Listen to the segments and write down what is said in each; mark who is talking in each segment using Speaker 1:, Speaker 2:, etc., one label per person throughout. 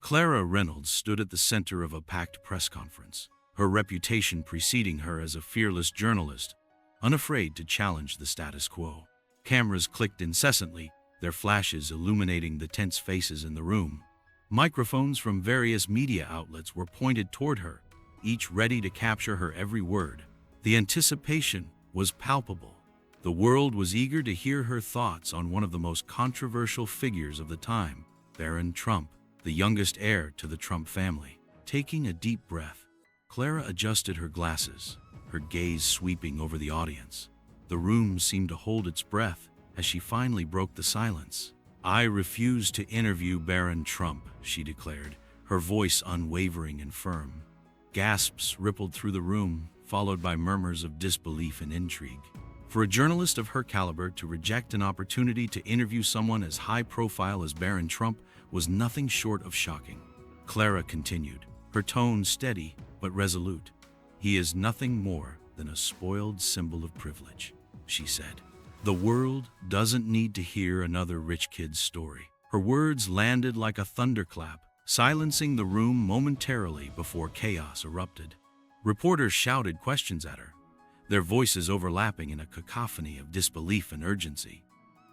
Speaker 1: Clara Reynolds stood at the center of a packed press conference, her reputation preceding her as a fearless journalist, unafraid to challenge the status quo. Cameras clicked incessantly, their flashes illuminating the tense faces in the room. Microphones from various media outlets were pointed toward her, each ready to capture her every word. The anticipation was palpable. The world was eager to hear her thoughts on one of the most controversial figures of the time, Barron Trump, the youngest heir to the Trump family. Taking a deep breath, Clara adjusted her glasses, her gaze sweeping over the audience. The room seemed to hold its breath as she finally broke the silence. "I refuse to interview Barron Trump," she declared, her voice unwavering and firm. Gasps rippled through the room, followed by murmurs of disbelief and intrigue. For a journalist of her caliber to reject an opportunity to interview someone as high-profile as Barron Trump was nothing short of shocking. Clara continued, her tone steady but resolute. "He is nothing more than a spoiled symbol of privilege," she said. "The world doesn't need to hear another rich kid's story." Her words landed like a thunderclap, silencing the room momentarily before chaos erupted. Reporters shouted questions at her, their voices overlapping in a cacophony of disbelief and urgency.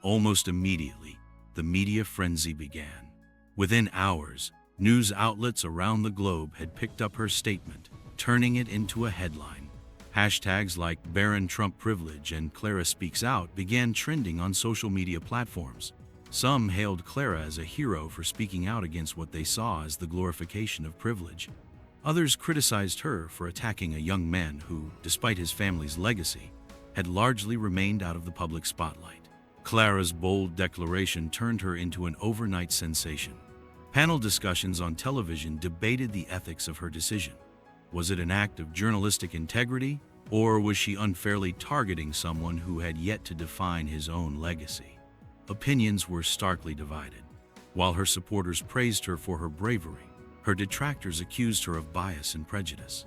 Speaker 1: Almost immediately, the media frenzy began. Within hours, news outlets around the globe had picked up her statement, turning it into a headline. Hashtags like Barron Trump privilege and Clara speaks out began trending on social media platforms. Some hailed Clara as a hero for speaking out against what they saw as the glorification of privilege. Others criticized her for attacking a young man who, despite his family's legacy, had largely remained out of the public spotlight. Clara's bold declaration turned her into an overnight sensation. Panel discussions on television debated the ethics of her decision. Was it an act of journalistic integrity, or was she unfairly targeting someone who had yet to define his own legacy? Opinions were starkly divided. While her supporters praised her for her bravery, her detractors accused her of bias and prejudice.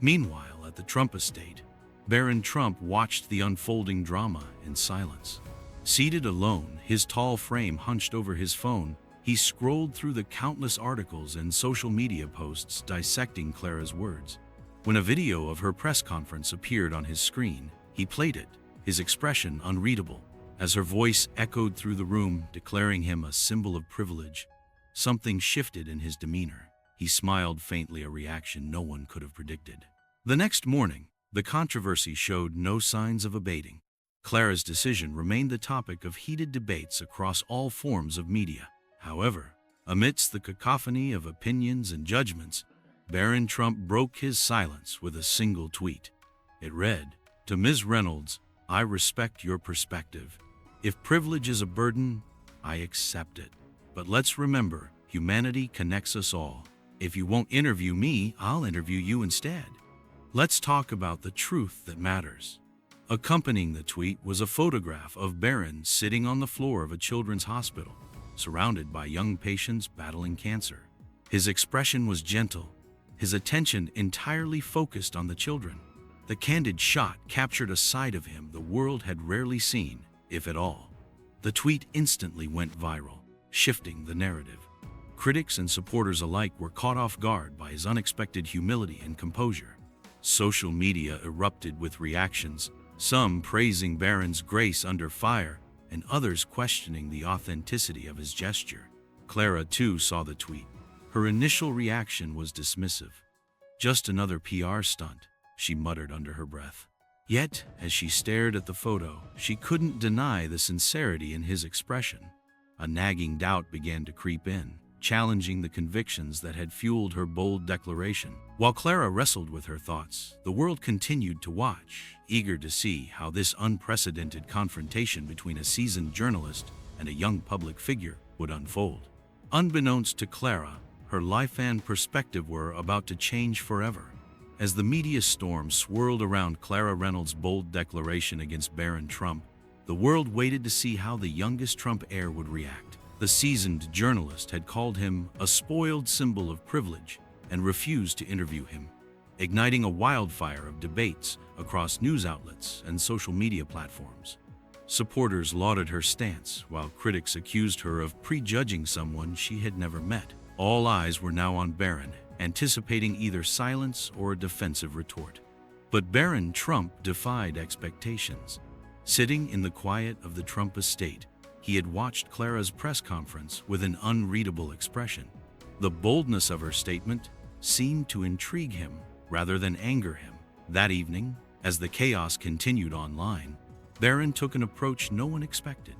Speaker 1: Meanwhile, at the Trump estate, Barron Trump watched the unfolding drama in silence. Seated alone, his tall frame hunched over his phone, he scrolled through the countless articles and social media posts dissecting Clara's words. When a video of her press conference appeared on his screen, he played it, his expression unreadable. As her voice echoed through the room, declaring him a symbol of privilege, something shifted in his demeanor. He smiled faintly, a reaction no one could have predicted. The next morning, the controversy showed no signs of abating. Clara's decision remained the topic of heated debates across all forms of media. However, amidst the cacophony of opinions and judgments, Barron Trump broke his silence with a single tweet. It read, "To Ms. Reynolds, I respect your perspective. If privilege is a burden, I accept it. But let's remember, humanity connects us all. If you won't interview me, I'll interview you instead. Let's talk about the truth that matters." Accompanying the tweet was a photograph of Barron sitting on the floor of a children's hospital, surrounded by young patients battling cancer. His expression was gentle, his attention entirely focused on the children. The candid shot captured a side of him the world had rarely seen, if at all. The tweet instantly went viral, shifting the narrative. Critics and supporters alike were caught off guard by his unexpected humility and composure. Social media erupted with reactions, some praising Barron's grace under fire, and others questioning the authenticity of his gesture. Clara, too, saw the tweet. Her initial reaction was dismissive. "Just another PR stunt," she muttered under her breath. Yet, as she stared at the photo, she couldn't deny the sincerity in his expression. A nagging doubt began to creep in, challenging the convictions that had fueled her bold declaration. While Clara wrestled with her thoughts, the world continued to watch, eager to see how this unprecedented confrontation between a seasoned journalist and a young public figure would unfold. Unbeknownst to Clara, her life and perspective were about to change forever. As the media storm swirled around Clara Reynolds' bold declaration against Barron Trump, the world waited to see how the youngest Trump heir would react. The seasoned journalist had called him a spoiled symbol of privilege and refused to interview him, igniting a wildfire of debates across news outlets and social media platforms. Supporters lauded her stance, while critics accused her of prejudging someone she had never met. All eyes were now on Barron, anticipating either silence or a defensive retort. But Barron Trump defied expectations. Sitting in the quiet of the Trump estate, he had watched Clara's press conference with an unreadable expression. The boldness of her statement seemed to intrigue him rather than anger him. That evening, as the chaos continued online, Barron took an approach no one expected.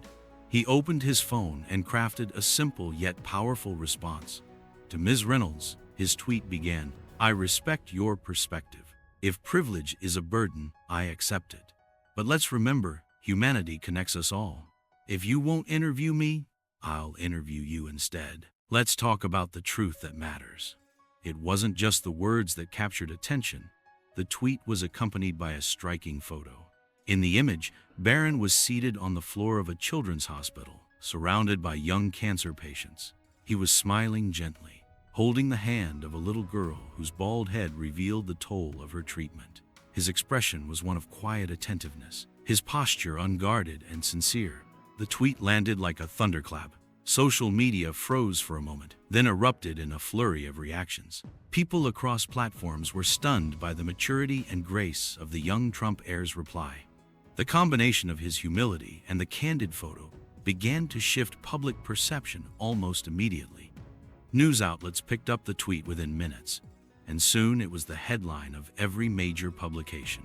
Speaker 1: He opened his phone and crafted a simple yet powerful response. To Ms. Reynolds, his tweet began, "I respect your perspective. If privilege is a burden, I accept it. But let's remember, humanity connects us all. If you won't interview me, I'll interview you instead. Let's talk about the truth that matters." It wasn't just the words that captured attention. The tweet was accompanied by a striking photo. In the image, Barron was seated on the floor of a children's hospital, surrounded by young cancer patients. He was smiling gently, holding the hand of a little girl whose bald head revealed the toll of her treatment. His expression was one of quiet attentiveness, his posture unguarded and sincere. The tweet landed like a thunderclap. Social media froze for a moment, then erupted in a flurry of reactions. People across platforms were stunned by the maturity and grace of the young Trump heir's reply. The combination of his humility and the candid photo began to shift public perception almost immediately. News outlets picked up the tweet within minutes, and soon it was the headline of every major publication.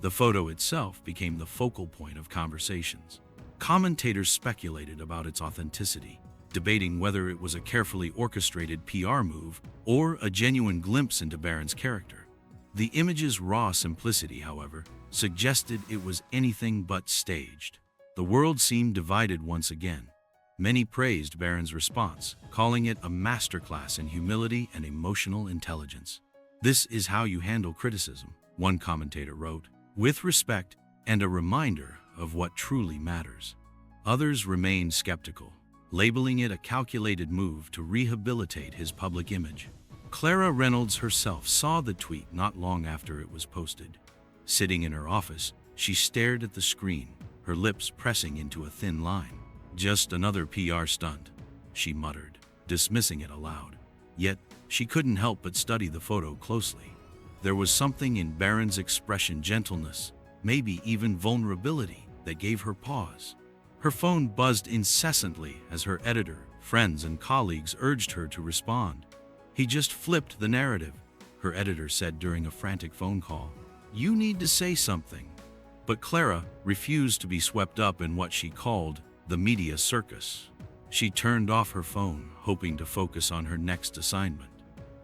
Speaker 1: The photo itself became the focal point of conversations. Commentators speculated about its authenticity, debating whether it was a carefully orchestrated PR move or a genuine glimpse into Barron's character. The image's raw simplicity, however, suggested it was anything but staged. The world seemed divided once again. Many praised Barron's response, calling it a masterclass in humility and emotional intelligence. "This is how you handle criticism," one commentator wrote, "with respect and a reminder of what truly matters." Others remained skeptical, labeling it a calculated move to rehabilitate his public image. Clara Reynolds herself saw the tweet not long after it was posted. Sitting in her office, she stared at the screen, her lips pressing into a thin line. "Just another PR stunt," she muttered, dismissing it aloud. Yet, she couldn't help but study the photo closely. There was something in Barron's expression, gentleness, maybe even vulnerability, that gave her pause. Her phone buzzed incessantly as her editor, friends, and colleagues urged her to respond. "He just flipped the narrative," her editor said during a frantic phone call. "You need to say something." But Clara refused to be swept up in what she called the media circus. She turned off her phone, hoping to focus on her next assignment.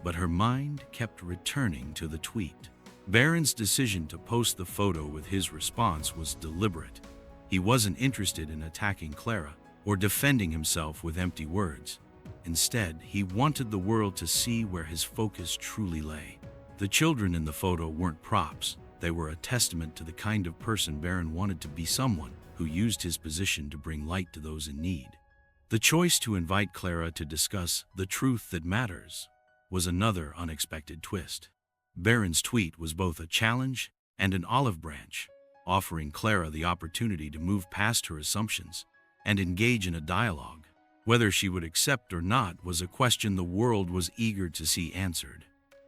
Speaker 1: But her mind kept returning to the tweet. Barron's decision to post the photo with his response was deliberate. He wasn't interested in attacking Clara or defending himself with empty words. Instead, he wanted the world to see where his focus truly lay. The children in the photo weren't props. They were a testament to the kind of person Barron wanted to be, someone who used his position to bring light to those in need. The choice to invite Clara to discuss the truth that matters was another unexpected twist. Barron's tweet was both a challenge and an olive branch, offering Clara the opportunity to move past her assumptions and engage in a dialogue. Whether she would accept or not was a question the world was eager to see answered.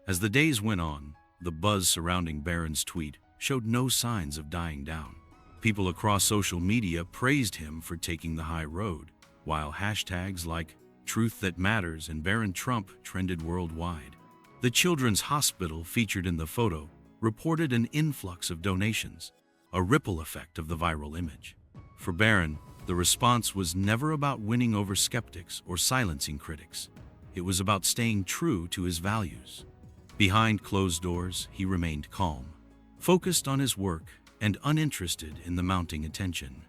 Speaker 1: As the days went on, the buzz surrounding Barron's tweet showed no signs of dying down. People across social media praised him for taking the high road, while hashtags like "Truth That Matters" and Barron Trump trended worldwide. The children's hospital featured in the photo reported an influx of donations, a ripple effect of the viral image. For Barron, the response was never about winning over skeptics or silencing critics. It was about staying true to his values. Behind closed doors, he remained calm, focused on his work and uninterested in the mounting attention.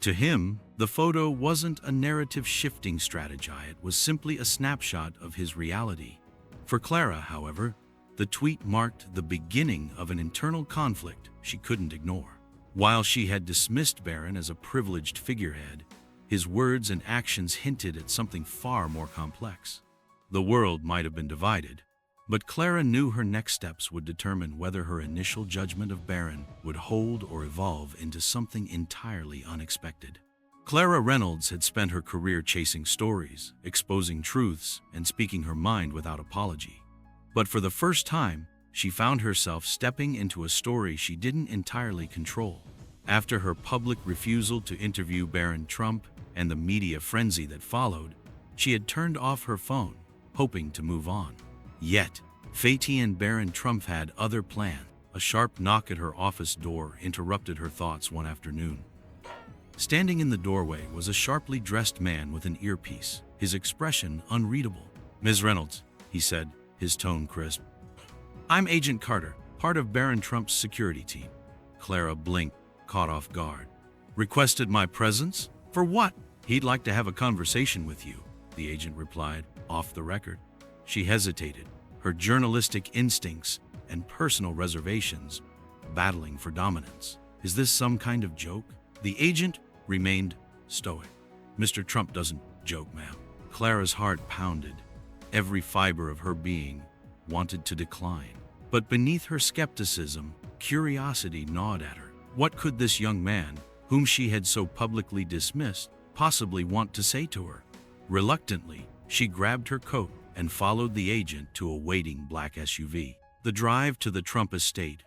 Speaker 1: To him, the photo wasn't a narrative-shifting strategy, it was simply a snapshot of his reality. For Clara, however, the tweet marked the beginning of an internal conflict she couldn't ignore. While she had dismissed Barron as a privileged figurehead, his words and actions hinted at something far more complex. The world might have been divided, but Clara knew her next steps would determine whether her initial judgment of Barron would hold or evolve into something entirely unexpected. Clara Reynolds had spent her career chasing stories, exposing truths, and speaking her mind without apology. But for the first time, she found herself stepping into a story she didn't entirely control. After her public refusal to interview Baron Trump and the media frenzy that followed, she had turned off her phone, hoping to move on. Yet, fate and Baron Trump had other plans. A sharp knock at her office door interrupted her thoughts one afternoon. Standing in the doorway was a sharply dressed man with an earpiece, his expression unreadable. "Ms. Reynolds," he said, his tone crisp. "I'm Agent Carter, part of Baron Trump's security team." Clara blinked, caught off guard. "Requested my presence? For what?" "He'd like to have a conversation with you," the agent replied, off the record. She hesitated, her journalistic instincts and personal reservations battling for dominance. "Is this some kind of joke?" The agent remained stoic. "Mr. Trump doesn't joke, ma'am." Clara's heart pounded. Every fiber of her being wanted to decline. But beneath her skepticism, curiosity gnawed at her. What could this young man, whom she had so publicly dismissed, possibly want to say to her? Reluctantly, she grabbed her coat and followed the agent to a waiting black SUV. The drive to the Trump estate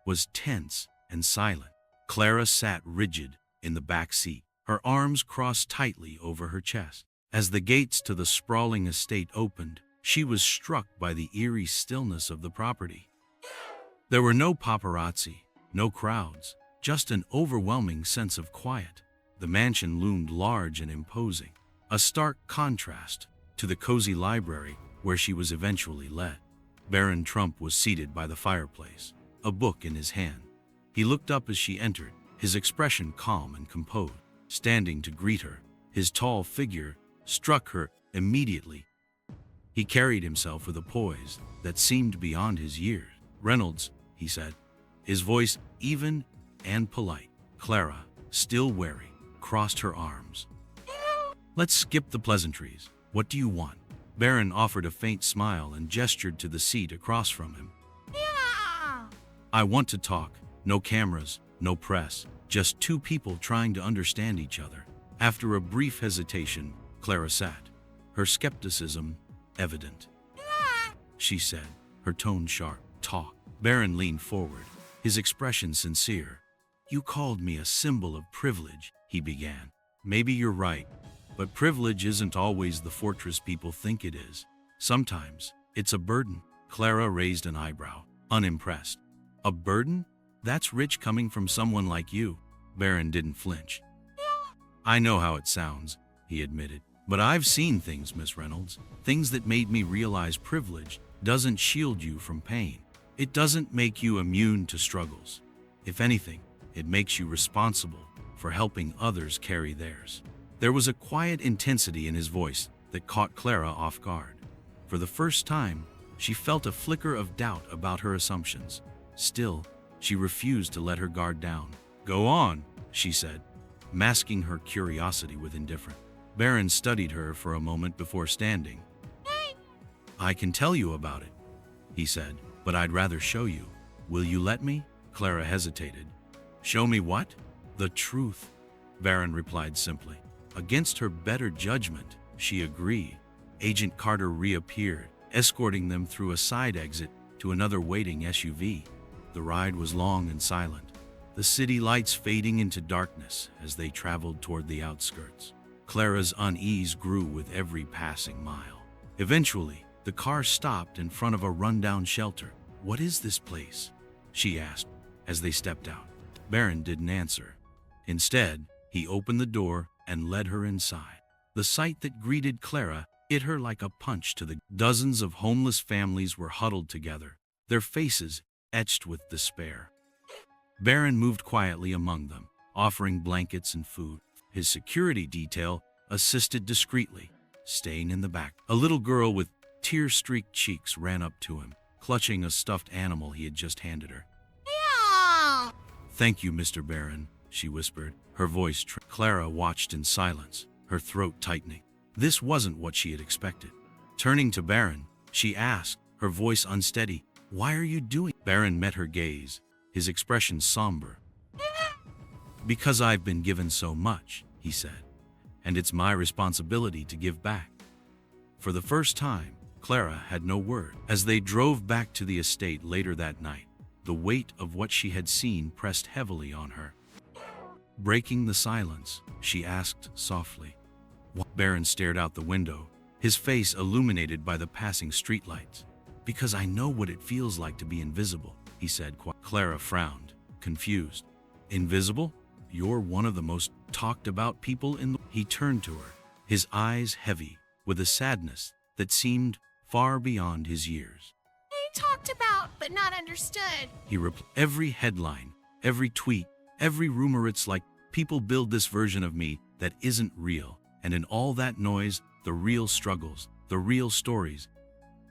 Speaker 1: was tense and silent. Clara sat rigid in the back seat, her arms crossed tightly over her chest. As the gates to the sprawling estate opened, she was struck by the eerie stillness of the property. There were no paparazzi, no crowds, just an overwhelming sense of quiet. The mansion loomed large and imposing, a stark contrast to the cozy library where she was eventually led. Baron Trump was seated by the fireplace, a book in his hand. He looked up as she entered, his expression calm and composed. Standing to greet her, his tall figure struck her immediately. He carried himself with a poise that seemed beyond his years. "Reynolds," he said, his voice even and polite. Clara, still wary, crossed her arms. "Let's skip the pleasantries. What do you want?" Baron offered a faint smile and gestured to the seat across from him. "I want to talk. No cameras, no press, just two people trying to understand each other." After a brief hesitation, Clara sat, her skepticism evident. She said, her tone sharp. "Talk." Baron leaned forward, his expression sincere. "You called me a symbol of privilege," he began. "Maybe you're right, but privilege isn't always the fortress people think it is. Sometimes, it's a burden." Clara raised an eyebrow, unimpressed. "A burden? That's rich coming from someone like you." Baron didn't flinch. "I know how it sounds," he admitted. "But I've seen things, Miss Reynolds, things that made me realize privilege doesn't shield you from pain. It doesn't make you immune to struggles. If anything, it makes you responsible for helping others carry theirs." There was a quiet intensity in his voice that caught Clara off guard. For the first time, she felt a flicker of doubt about her assumptions. Still, she refused to let her guard down. "Go on," she said, masking her curiosity with indifference. Baron studied her for a moment before standing. "I can tell you about it," he said, "but I'd rather show you. Will you let me?" Clara hesitated. "Show me what?" "The truth," Baron replied simply. Against her better judgment, she agreed. Agent Carter reappeared, escorting them through a side exit to another waiting SUV. The ride was long and silent, the city lights fading into darkness as they traveled toward the outskirts. Clara's unease grew with every passing mile. Eventually, the car stopped in front of a rundown shelter. "What is this place?" she asked as they stepped out. Baron didn't answer. Instead, he opened the door and led her inside. The sight that greeted Clara hit her like a punch to the gut. Dozens of homeless families were huddled together, their faces etched with despair. Baron moved quietly among them, offering blankets and food. His security detail assisted discreetly, staying in the back. A little girl with tear-streaked cheeks ran up to him, clutching a stuffed animal he had just handed her. "Thank you, Mr. Baron," she whispered, her voice Clara watched in silence, her throat tightening. This wasn't what she had expected. Turning to Baron, she asked, her voice unsteady, "Why are you doing?" Baron met her gaze, his expression somber. "Because I've been given so much," he said. and it's my responsibility to give back. For the first time, Clara had no word. As they drove back to the estate later that night, the weight of what she had seen pressed heavily on her. Breaking the silence, she asked softly. Baron stared out the window, his face illuminated by the passing streetlights. Because I know what it feels like to be invisible, he said quietly. Clara frowned, confused. Invisible? You're one of the most talked about people in the... He turned to her, his eyes heavy, with a sadness that seemed far beyond his years.
Speaker 2: Talked about, but not understood.
Speaker 1: He replied. Every headline, every tweet, every rumor, it's like people build this version of me that isn't real. And in all that noise, the real struggles, the real stories.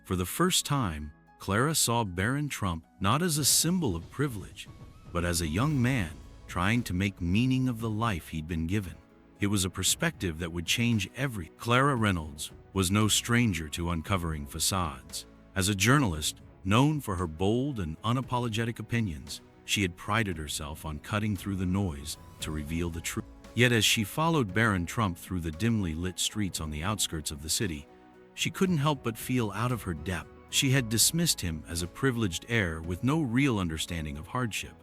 Speaker 1: For the first time, Clara saw Baron Trump not as a symbol of privilege, but as a young man trying to make meaning of the life he'd been given. It was a perspective that would change everything. Clara Reynolds was no stranger to uncovering facades. As a journalist, known for her bold and unapologetic opinions, she had prided herself on cutting through the noise to reveal the truth. Yet as she followed Baron Trump through the dimly lit streets on the outskirts of the city, she couldn't help but feel out of her depth. She had dismissed him as a privileged heir with no real understanding of hardship.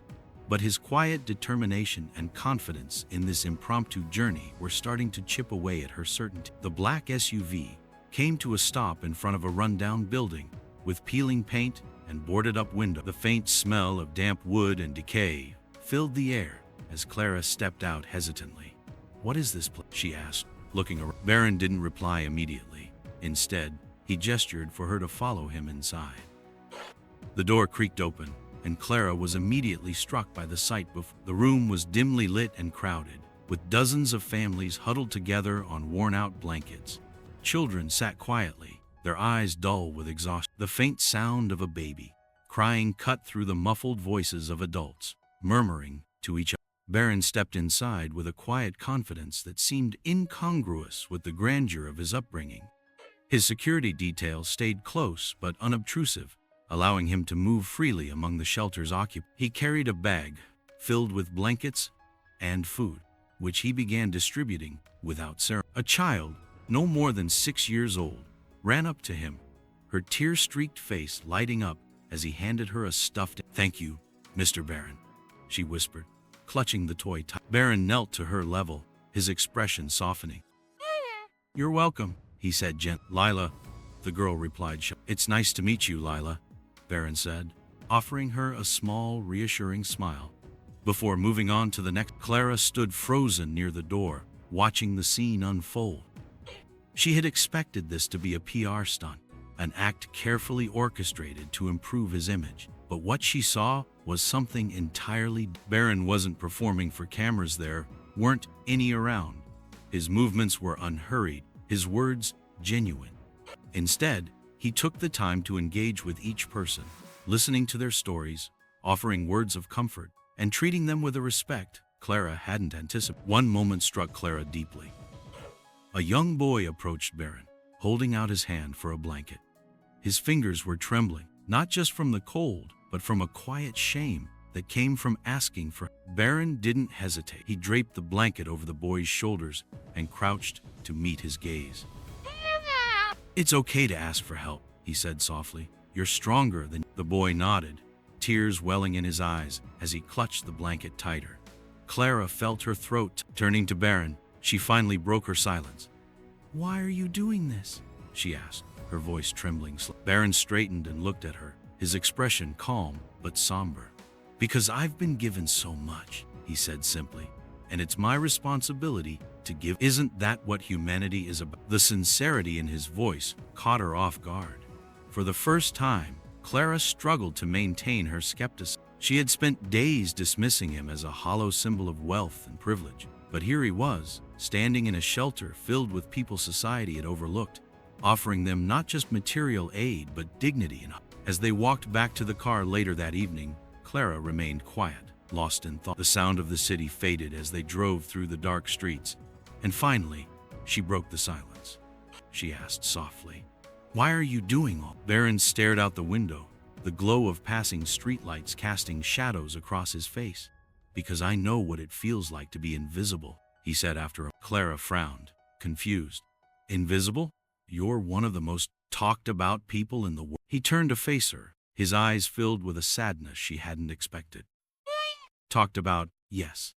Speaker 1: But his quiet determination and confidence in this impromptu journey were starting to chip away at her certainty. The black SUV came to a stop in front of a rundown building with peeling paint and boarded-up windows. The faint smell of damp wood and decay filled the air as Clara stepped out hesitantly. "What is this place?" she asked, looking around. Baron didn't reply immediately. Instead, he gestured for her to follow him inside. The door creaked open, and Clara was immediately struck by the sight before. The room was dimly lit and crowded, with dozens of families huddled together on worn-out blankets. Children sat quietly, their eyes dull with exhaustion. The faint sound of a baby crying cut through the muffled voices of adults, murmuring to each other. Baron stepped inside with a quiet confidence that seemed incongruous with the grandeur of his upbringing. His security details stayed close but unobtrusive, allowing him to move freely among the shelter's occupants. He carried a bag filled with blankets and food, which he began distributing without ceremony. A child, no more than 6 years old, ran up to him, her tear-streaked face lighting up as he handed her a stuffed... "Thank you, Mr. Baron," she whispered, clutching the toy tight. Baron knelt to her level, his expression softening. "You're welcome," he said gently. "Lila," the girl replied. "It's nice to meet you, Lila," Baron said, offering her a small, reassuring smile. Before moving on to the next, Clara stood frozen near the door, watching the scene unfold. She had expected this to be a PR stunt, an act carefully orchestrated to improve his image. But what she saw was something entirely... Baron wasn't performing for cameras. There weren't any around. His movements were unhurried, his words genuine. Instead, he took the time to engage with each person, listening to their stories, offering words of comfort, and treating them with a respect Clara hadn't anticipated. One moment struck Clara deeply. A young boy approached Baron, holding out his hand for a blanket. His fingers were trembling, not just from the cold, but from a quiet shame that came from asking for... Baron didn't hesitate. He draped the blanket over the boy's shoulders and crouched to meet his gaze. "It's okay to ask for help," he said softly. "You're stronger than..." The boy nodded, tears welling in his eyes as he clutched the blanket tighter. Clara felt her throat. Turning to Baron, she finally broke her silence. "Why are you doing this?" she asked, her voice trembling slightly. Baron straightened and looked at her, his expression calm but somber. "Because I've been given so much," he said simply, "and it's my responsibility to give." "Isn't that what humanity is about?" The sincerity in his voice caught her off guard. For the first time, Clara struggled to maintain her skepticism. She had spent days dismissing him as a hollow symbol of wealth and privilege, but here he was, standing in a shelter filled with people society had overlooked, offering them not just material aid but dignity and hope. As they walked back to the car later that evening, Clara remained quiet, lost in thought. The sound of the city faded as they drove through the dark streets, and finally, she broke the silence. She asked softly, "Why are you doing all?" Baron stared out the window, the glow of passing streetlights casting shadows across his face. "Because I know what it feels like to be invisible," he said after a... Clara frowned, confused. Invisible? You're one of the most talked about people in the world. He turned to face her, his eyes filled with a sadness she hadn't expected. Talked about, yes,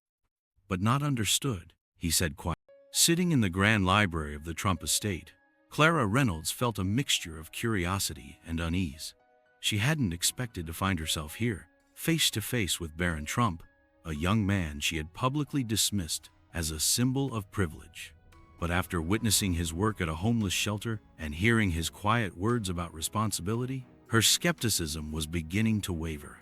Speaker 1: but not understood, he said quietly. Sitting in the grand library of the Trump estate, Clara Reynolds felt a mixture of curiosity and unease. She hadn't expected to find herself here, face to face with Baron Trump, a young man she had publicly dismissed as a symbol of privilege. But after witnessing his work at a homeless shelter and hearing his quiet words about responsibility, her skepticism was beginning to waver.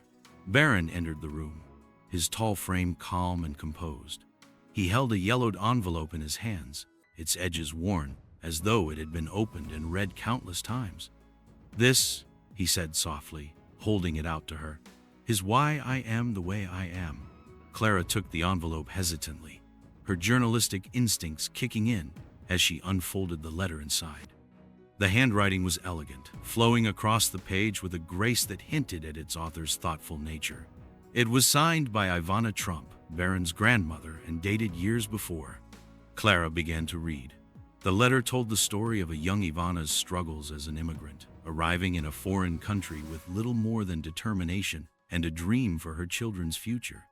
Speaker 1: Baron entered the room, his tall frame calm and composed. He held a yellowed envelope in his hands, its edges worn, as though it had been opened and read countless times. "This," he said softly, holding it out to her, "is why I am the way I am." Clara took the envelope hesitantly, her journalistic instincts kicking in as she unfolded the letter inside. The handwriting was elegant, flowing across the page with a grace that hinted at its author's thoughtful nature. It was signed by Ivana Trump, Baron's grandmother, and dated years before. Clara began to read. The letter told the story of a young Ivana's struggles as an immigrant, arriving in a foreign country with little more than determination and a dream for her children's future.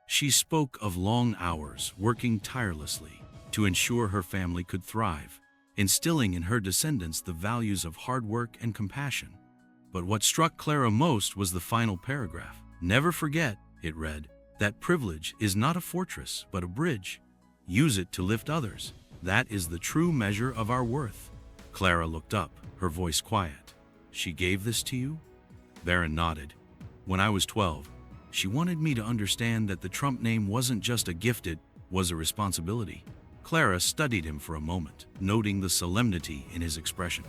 Speaker 1: She spoke of long hours, working tirelessly to ensure her family could thrive, instilling in her descendants the values of hard work and compassion. But what struck Clara most was the final paragraph. "Never forget," it read, "that privilege is not a fortress, but a bridge. Use it to lift others. That is the true measure of our worth." Clara looked up, her voice quiet. "She gave this to you?" Baron nodded. "When I was 12, she wanted me to understand that the Trump name wasn't just a gift, it was a responsibility." Clara studied him for a moment, noting the solemnity in his expression.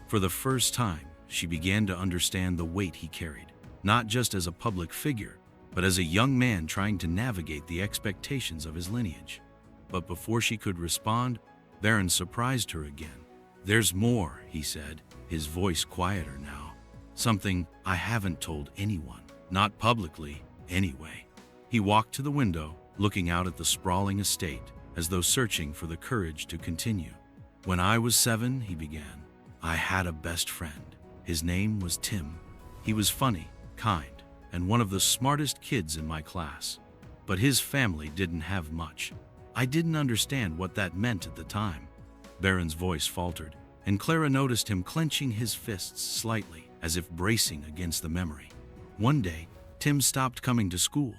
Speaker 1: For the first time, she began to understand the weight he carried, not just as a public figure, but as a young man trying to navigate the expectations of his lineage. But before she could respond, Baron surprised her again. "There's more," he said, his voice quieter now. "Something I haven't told anyone, not publicly, anyway." He walked to the window, looking out at the sprawling estate, as though searching for the courage to continue. "When I was 7, he began, I had a best friend. His name was Tim. He was funny, kind, and one of the smartest kids in my class. But his family didn't have much. I didn't understand what that meant at the time." Baron's voice faltered, and Clara noticed him clenching his fists slightly, as if bracing against the memory. "One day, Tim stopped coming to school.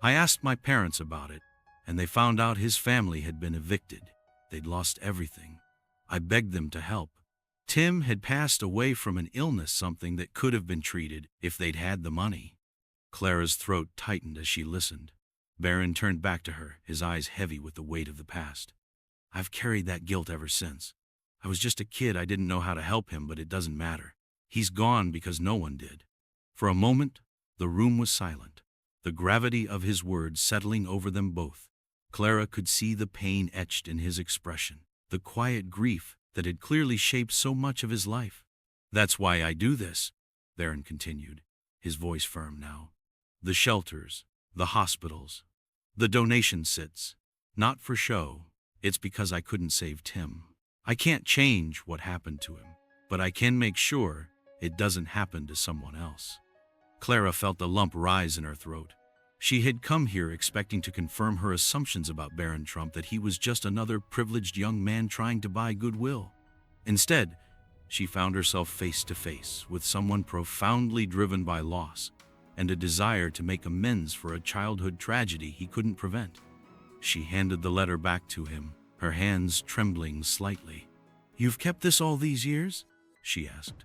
Speaker 1: I asked my parents about it, and they found out his family had been evicted. They'd lost everything. I begged them to help. Tim had passed away from an illness, something that could have been treated if they'd had the money." Clara's throat tightened as she listened. Baron turned back to her, his eyes heavy with the weight of the past. "I've carried that guilt ever since. I was just a kid, I didn't know how to help him, but it doesn't matter. He's gone because no one did." For a moment, the room was silent, the gravity of his words settling over them both. Clara could see the pain etched in his expression, the quiet grief that had clearly shaped so much of his life. "That's why I do this," Baron continued, his voice firm now. "The shelters, the hospitals, the donation sits. Not for show, it's because I couldn't save Tim. I can't change what happened to him, but I can make sure it doesn't happen to someone else." Clara felt a lump rise in her throat. She had come here expecting to confirm her assumptions about Baron Trump, that he was just another privileged young man trying to buy goodwill. Instead, she found herself face to face with someone profoundly driven by loss and a desire to make amends for a childhood tragedy he couldn't prevent. She handed the letter back to him, her hands trembling slightly. "You've kept this all these years?" she asked.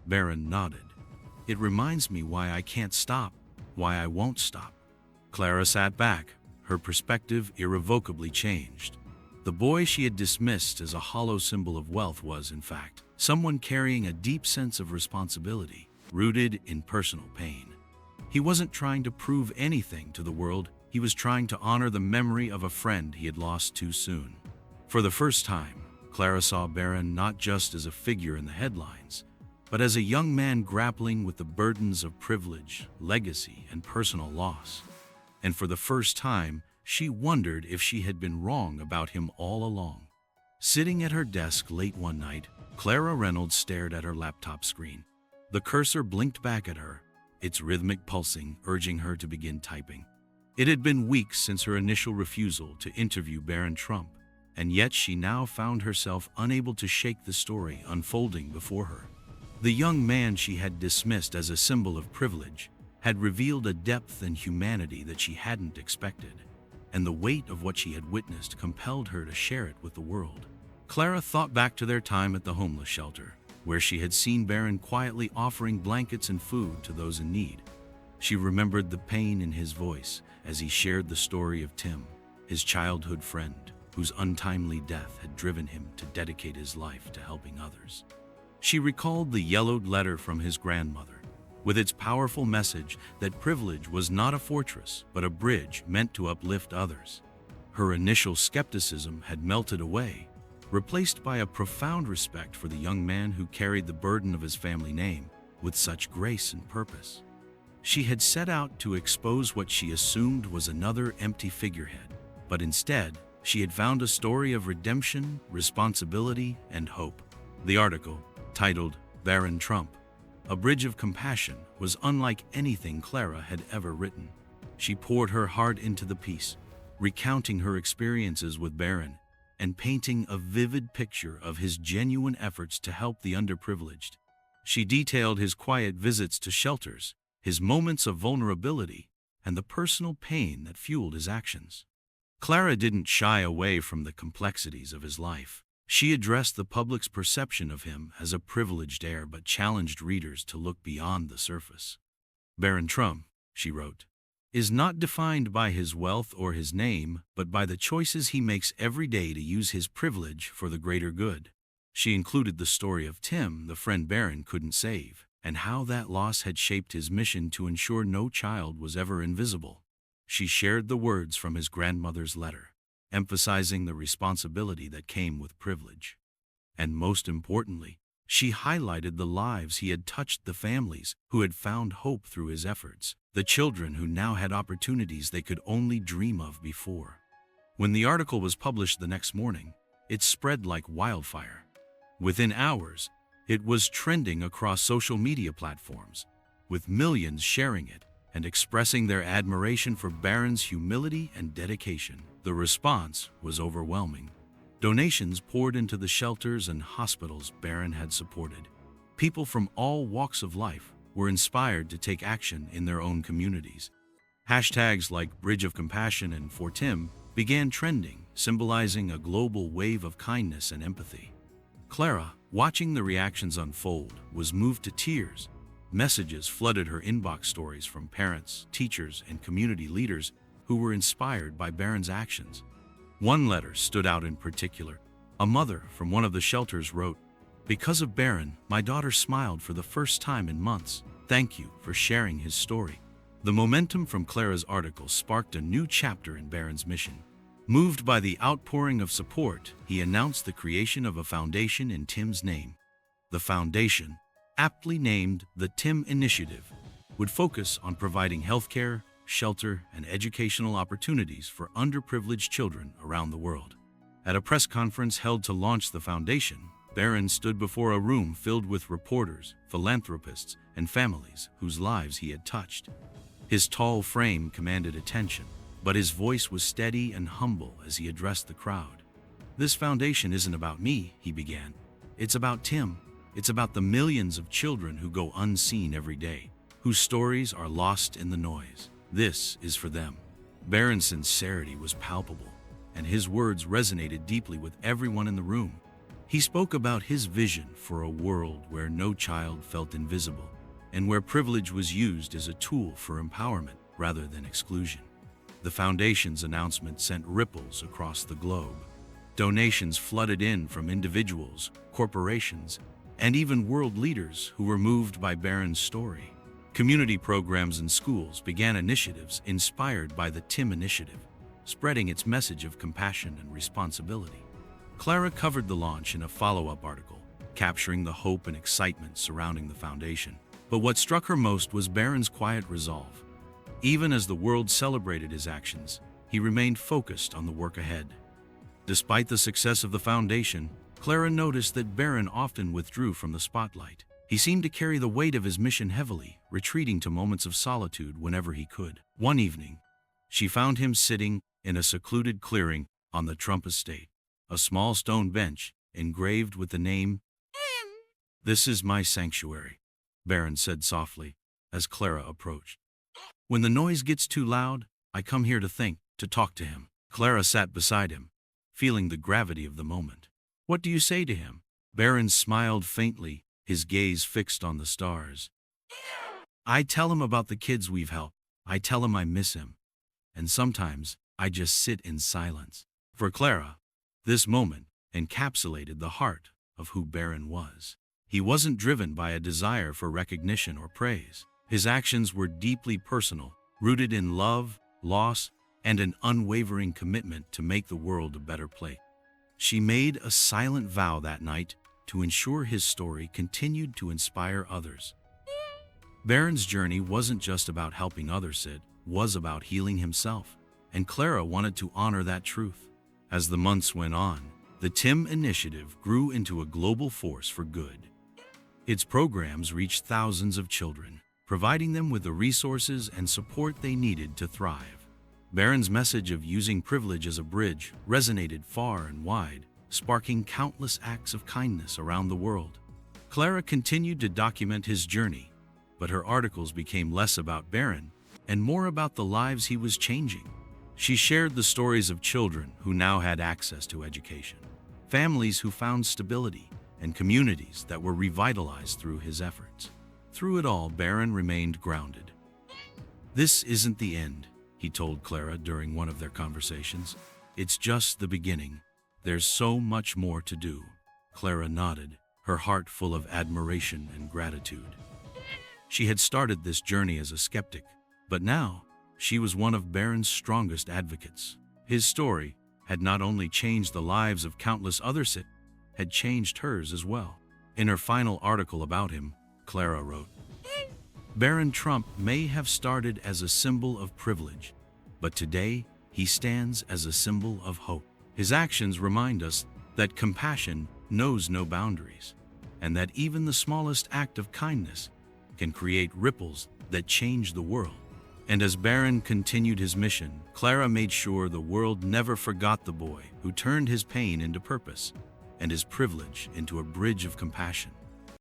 Speaker 1: Baron nodded. "It reminds me why I can't stop, why I won't stop." Clara sat back, her perspective irrevocably changed. The boy she had dismissed as a hollow symbol of wealth was, in fact, someone carrying a deep sense of responsibility, rooted in personal pain. He wasn't trying to prove anything to the world, he was trying to honor the memory of a friend he had lost too soon. For the first time, Clara saw Baron not just as a figure in the headlines, but as a young man grappling with the burdens of privilege, legacy, and personal loss. And for the first time, she wondered if she had been wrong about him all along. Sitting at her desk late one night, Clara Reynolds stared at her laptop screen. The cursor blinked back at her, its rhythmic pulsing urging her to begin typing. It had been weeks since her initial refusal to interview Baron Trump, and yet she now found herself unable to shake the story unfolding before her. The young man she had dismissed as a symbol of privilege had revealed a depth and humanity that she hadn't expected, and the weight of what she had witnessed compelled her to share it with the world. Clara thought back to their time at the homeless shelter, where she had seen Baron quietly offering blankets and food to those in need. She remembered the pain in his voice as he shared the story of Tim, his childhood friend, whose untimely death had driven him to dedicate his life to helping others. She recalled the yellowed letter from his grandmother, with its powerful message that privilege was not a fortress, but a bridge meant to uplift others. Her initial skepticism had melted away, replaced by a profound respect for the young man who carried the burden of his family name with such grace and purpose. She had set out to expose what she assumed was another empty figurehead, but instead, she had found a story of redemption, responsibility, and hope. The article, titled Baron Trump, A Bridge of Compassion, was unlike anything Clara had ever written. She poured her heart into the piece, recounting her experiences with Baron and painting a vivid picture of his genuine efforts to help the underprivileged. She detailed his quiet visits to shelters, his moments of vulnerability, and the personal pain that fueled his actions. Clara didn't shy away from the complexities of his life. She addressed the public's perception of him as a privileged heir but challenged readers to look beyond the surface. Baron Trump, she wrote, is not defined by his wealth or his name, but by the choices he makes every day to use his privilege for the greater good. She included the story of Tim, the friend Baron couldn't save, and how that loss had shaped his mission to ensure no child was ever invisible. She shared the words from his grandmother's letter, emphasizing the responsibility that came with privilege. And most importantly, she highlighted the lives he had touched, the families who had found hope through his efforts, the children who now had opportunities they could only dream of before. When the article was published the next morning, it spread like wildfire. Within hours, it was trending across social media platforms, with millions sharing it and expressing their admiration for Baron's humility and dedication. The response was overwhelming. Donations poured into the shelters and hospitals Baron had supported. People from all walks of life were inspired to take action in their own communities. Hashtags like Bridge of Compassion and For Tim began trending, symbolizing a global wave of kindness and empathy. Clara, watching the reactions unfold, was moved to tears. Messages flooded her inbox, stories from parents, teachers, and community leaders who were inspired by Baron's actions. One letter stood out in particular. A mother from one of the shelters wrote, "Because of Baron, my daughter smiled for the first time in months. Thank you for sharing his story." The momentum from Clara's article sparked a new chapter in Baron's mission. Moved by the outpouring of support, he announced the creation of a foundation in Tim's name. The foundation, aptly named the Tim Initiative, would focus on providing healthcare, shelter, and educational opportunities for underprivileged children around the world. At a press conference held to launch the foundation, Baron stood before a room filled with reporters, philanthropists, and families whose lives he had touched. His tall frame commanded attention, but his voice was steady and humble as he addressed the crowd. "This foundation isn't about me," he began. "It's about Tim. It's about the millions of children who go unseen every day, whose stories are lost in the noise. This is for them." Baron's sincerity was palpable, and his words resonated deeply with everyone in the room. He spoke about his vision for a world where no child felt invisible, and where privilege was used as a tool for empowerment rather than exclusion. The foundation's announcement sent ripples across the globe. Donations flooded in from individuals, corporations, and even world leaders who were moved by Baron's story. Community programs and schools began initiatives inspired by the Tim Initiative, spreading its message of compassion and responsibility. Clara covered the launch in a follow-up article, capturing the hope and excitement surrounding the foundation. But what struck her most was Baron's quiet resolve. Even as the world celebrated his actions, he remained focused on the work ahead. Despite the success of the foundation, Clara noticed that Baron often withdrew from the spotlight. He seemed to carry the weight of his mission heavily, retreating to moments of solitude whenever he could. One evening, she found him sitting in a secluded clearing on the Trump estate, a small stone bench engraved with the name, "This is my sanctuary," Baron said softly as Clara approached. "When the noise gets too loud, I come here to think, to talk to him." Clara sat beside him, feeling the gravity of the moment. "What do you say to him?" Baron smiled faintly, his gaze fixed on the stars. "I tell him about the kids we've helped. I tell him I miss him. And sometimes I just sit in silence." For Clara, this moment encapsulated the heart of who Baron was. He wasn't driven by a desire for recognition or praise. His actions were deeply personal, rooted in love, loss, and an unwavering commitment to make the world a better place. She made a silent vow that night to ensure his story continued to inspire others. Baron's journey wasn't just about helping others, it was about healing himself, and Clara wanted to honor that truth. As the months went on, the TIM initiative grew into a global force for good. Its programs reached thousands of children, providing them with the resources and support they needed to thrive. Baron's message of using privilege as a bridge resonated far and wide, sparking countless acts of kindness around the world. Clara continued to document his journey, but her articles became less about Baron and more about the lives he was changing. She shared the stories of children who now had access to education, families who found stability, and communities that were revitalized through his efforts. Through it all, Baron remained grounded. "This isn't the end," he told Clara during one of their conversations. "It's just the beginning. There's so much more to do." Clara nodded, her heart full of admiration and gratitude. She had started this journey as a skeptic, but now she was one of Baron's strongest advocates. His story had not only changed the lives of countless others, it had changed hers as well. In her final article about him, Clara wrote, "Baron Trump may have started as a symbol of privilege, but today he stands as a symbol of hope. His actions remind us that compassion knows no boundaries, and that even the smallest act of kindness can create ripples that change the world." And as Baron continued his mission, Clara made sure the world never forgot the boy who turned his pain into purpose and his privilege into a bridge of compassion.